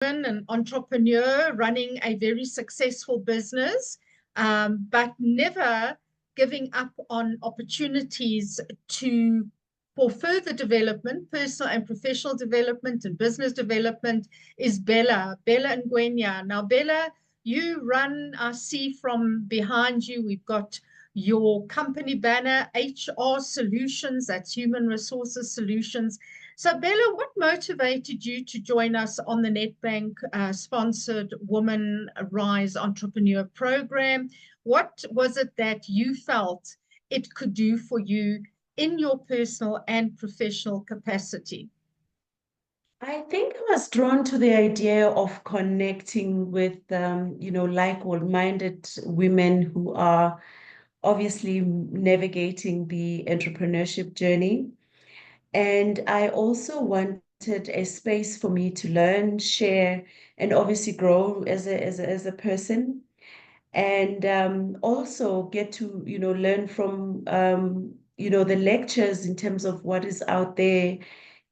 an entrepreneur running a very successful business, but never giving up on opportunities for further development, personal and professional development and business development, is Bella Ngwenya. Now, Bella, you run, I see from behind you, we've got your company banner, HR Solutions, that's Human Resources Solutions. So, Bella, what motivated you to join us on the Nedbank sponsored Women Rise Entrepreneur Program? What was it that you felt it could do for you in your personal and professional capacity? I think I was drawn to the idea of connecting with, like-minded women who are obviously navigating the entrepreneurship journey. And I also wanted a space for me to learn, share, and obviously grow as a person. And also get to, learn from, the lectures in terms of what is out there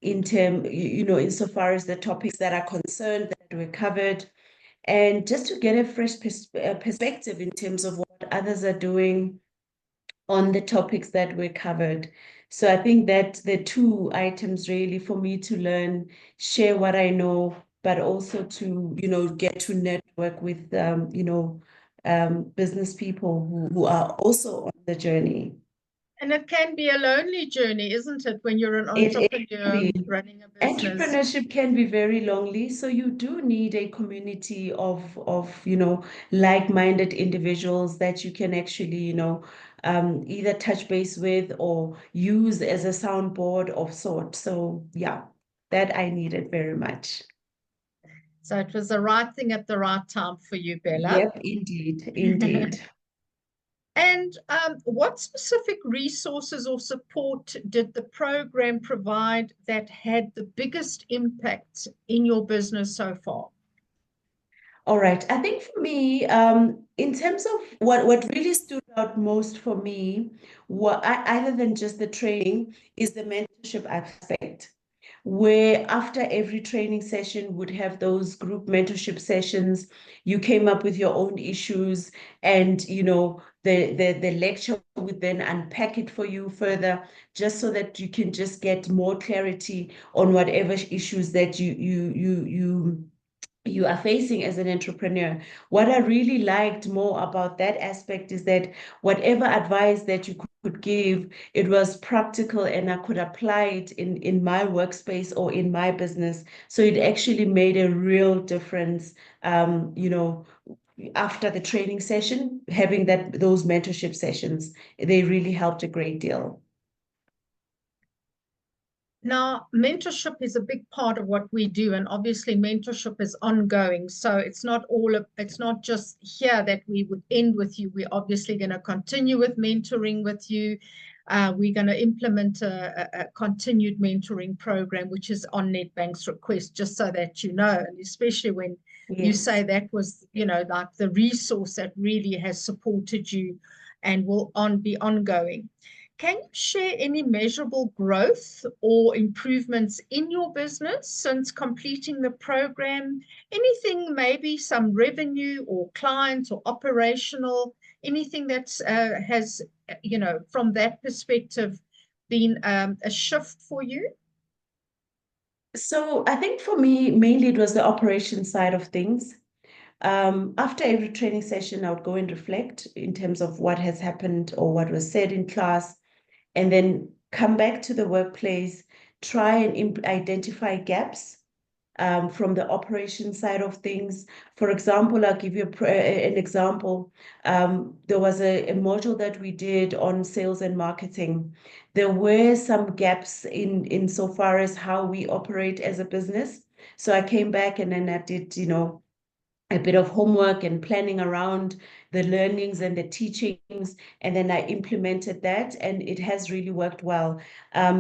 insofar as the topics that are concerned that were covered, and just to get a fresh perspective in terms of what others are doing on the topics that were covered. So I think that the two items really for me to learn, share what I know, but also to, get to network with, business people who are also on the journey. And it can be a lonely journey, isn't it, when you're an It can entrepreneur be. running a business? Entrepreneurship can be very lonely, so you do need a community of like-minded individuals that you can actually, either touch base with or use as a soundboard of sort. So yeah, that I needed very much. So it was the right thing at the right time for you, Bella. Yep, indeed, indeed. And what specific resources or support did the program provide that had the biggest impact in your business so far? All right. I think for me, in terms of what really stood out most for me, other than just the training, is the mentorship aspect, where after every training session would have those group mentorship sessions. You came up with your own issues, and the lecture would then unpack it for you further, just so that you can just get more clarity on whatever issues that you are facing as an entrepreneur. What I really liked more about that aspect is that whatever advice that you could give, it was practical and I could apply it in my workspace or in my business. So it actually made a real difference, after the training session, having those mentorship sessions, they really helped a great deal. Now, mentorship is a big part of what we do, and obviously mentorship is ongoing. So it's not just here that we would end with you. We're obviously going to continue with mentoring with you. We're going to implement a continued mentoring program, which is on Nedbank's request, just so that you know, and especially when you say Yes. that was, like the resource that really has supported you and will be ongoing. Can you share any measurable growth or improvements in your business since completing the program? Anything, maybe some revenue or clients or operational, anything that has, from that perspective, been a shift for you? So I think for me, mainly it was the operation side of things. After every training session, I would go and reflect in terms of what has happened or what was said in class, and then come back to the workplace, try and identify gaps from the operation side of things. For example, I'll give you an example. There was a module that we did on sales and marketing. There were some gaps in so far as how we operate as a business. So I came back and then I did, a bit of homework and planning around the learnings and the teachings, and then I implemented that, and it has really worked well.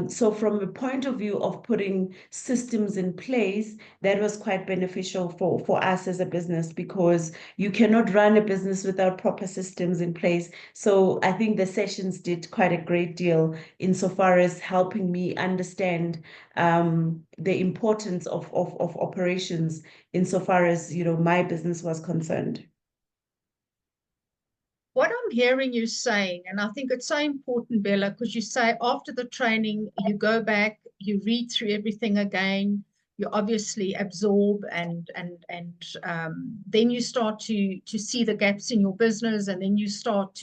So from a point of view of putting systems in place, that was quite beneficial for us as a business, because you cannot run a business without proper systems in place. So I think the sessions did quite a great deal insofar as helping me understand the importance of operations insofar as, my business was concerned. What I'm hearing you saying, and I think it's so important, Bella, because you say after the training, you go back, you read through everything again, you obviously absorb, and then you start to see the gaps in your business, and then you start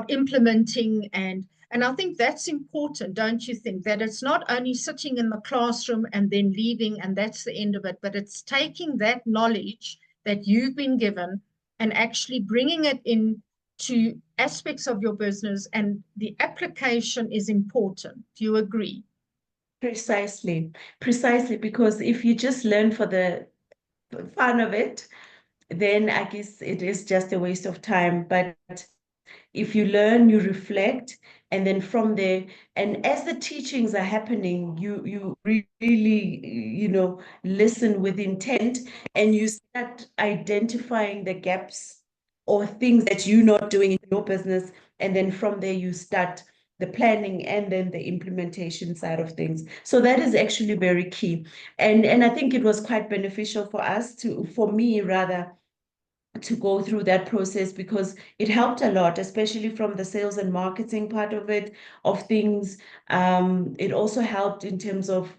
implementing, and I think that's important, don't you think? That it's not only sitting in the classroom and then leaving and that's the end of it, but it's taking that knowledge that you've been given and actually bringing it in to aspects of your business, and the application is important. Do you agree? Precisely, precisely, because if you just learn for the fun of it, then I guess it is just a waste of time. But if you learn, you reflect, and then from there, and as the teachings are happening, you really, listen with intent, and you start identifying the gaps or things that you're not doing in your business, and then from there you start the planning and then the implementation side of things. So that is actually very key. And I think it was quite beneficial for me rather, to go through that process, because it helped a lot, especially from the sales and marketing part of things. It also helped in terms of,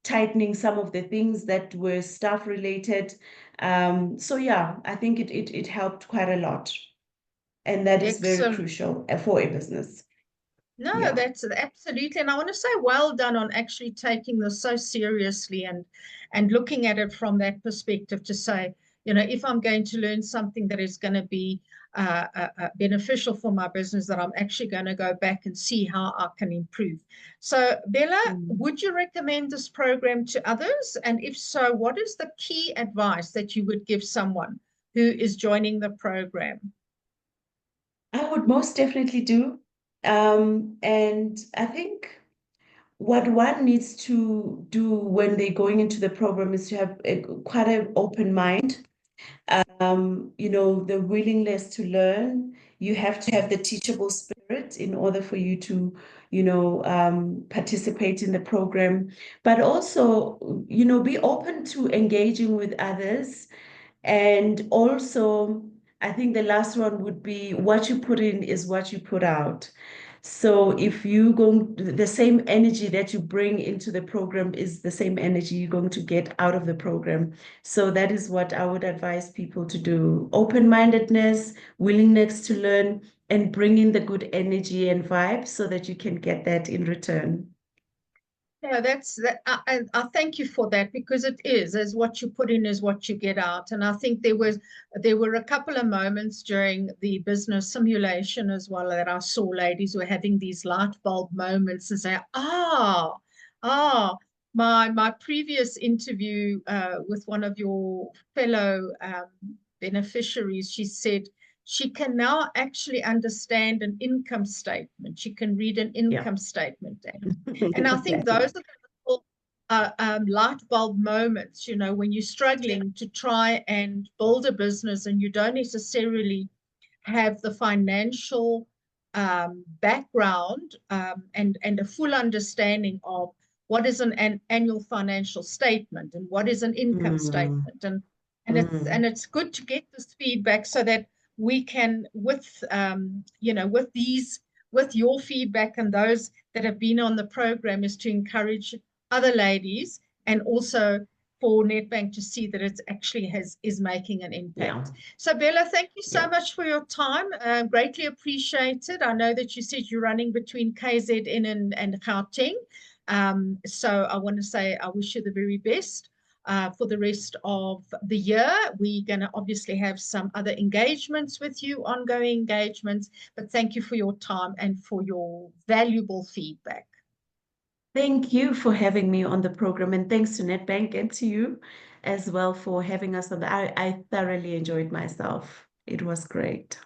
tightening some of the things that were staff related. So yeah, I think it helped quite a lot. And that is very Excellent. crucial for a business. No, Yeah. that's absolutely. And I want to say well done on actually taking this so seriously and looking at it from that perspective to say, if I'm going to learn something that is going to be beneficial for my business, that I'm actually going to go back and see how I can improve. So, Bella, Mm. would you recommend this program to others? And if so, what is the key advice that you would give someone who is joining the program? I would most definitely do. And I think what one needs to do when they're going into the program is to have quite an open mind, the willingness to learn. You have to have the teachable spirit in order for you to, participate in the program, but also, be open to engaging with others. And also, I think the last one would be what you put in is what you put out. So if you go, the same energy that you bring into the program is the same energy you're going to get out of the program. So that is what I would advise people to do. Open-mindedness, willingness to learn, and bring in the good energy and vibe so that you can get that in return. Yeah, that's that. I thank you for that, because it is as what you put in is what you get out. And I think there were a couple of moments during the business simulation as well that I saw ladies were having these light bulb moments and say, ah, my previous interview with one of your fellow beneficiaries, she said she can now actually understand an income statement. She can read an Yeah. income statement. And I think those Exactly. are the little light bulb moments, when you're struggling to try and build a business and you don't necessarily have the financial background, and a full understanding of what is an annual financial statement and what is an income Mm, statement. And it's mm, good to get this feedback so that we can, with your feedback and those that have been on the program, is to encourage other ladies, and also for Netbank to see that it actually is making an yeah. impact. So Bella, thank you so Yeah. much for your time. Greatly appreciated. I know that you said you're running between KZN and Gauteng. So I want to say I wish you the very best. For the rest of the year, we're going to obviously have some other engagements with you, ongoing engagements, but thank you for your time and for your valuable feedback. Thank you for having me on the program, and thanks to Netbank and to you as well for having us on I thoroughly enjoyed myself. It was great.